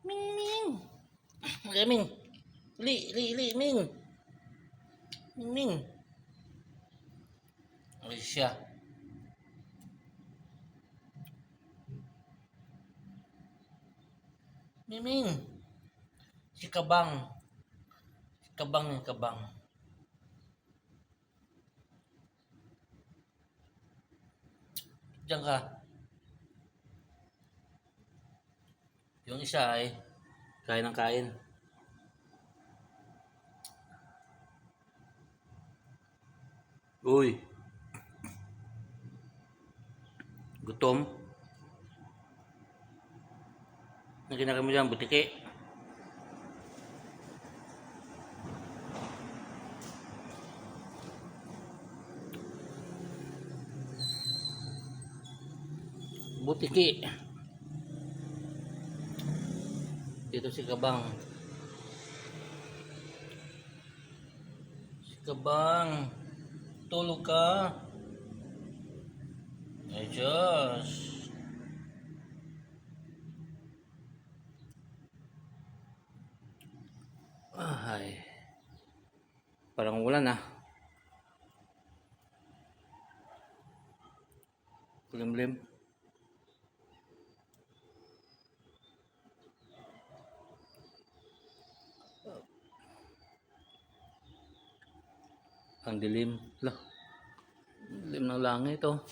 Ming, Ming. Okay, Ming. Li, Ming. Ming. Ay siya. Ming. Si Kabang. Kabang yung Kabang. Diyan ka. Yung isa ay kain ng kain. Uy. Gutom. Ang kinakain mo dyan, butiki. Butiki. Dito si Kabang. Si Kabang. Tulog ka. Ay, Diyos. Ay. Parang ulan ah. Kulimlim. Ang dilim. Lah. Dilim ng langit oh.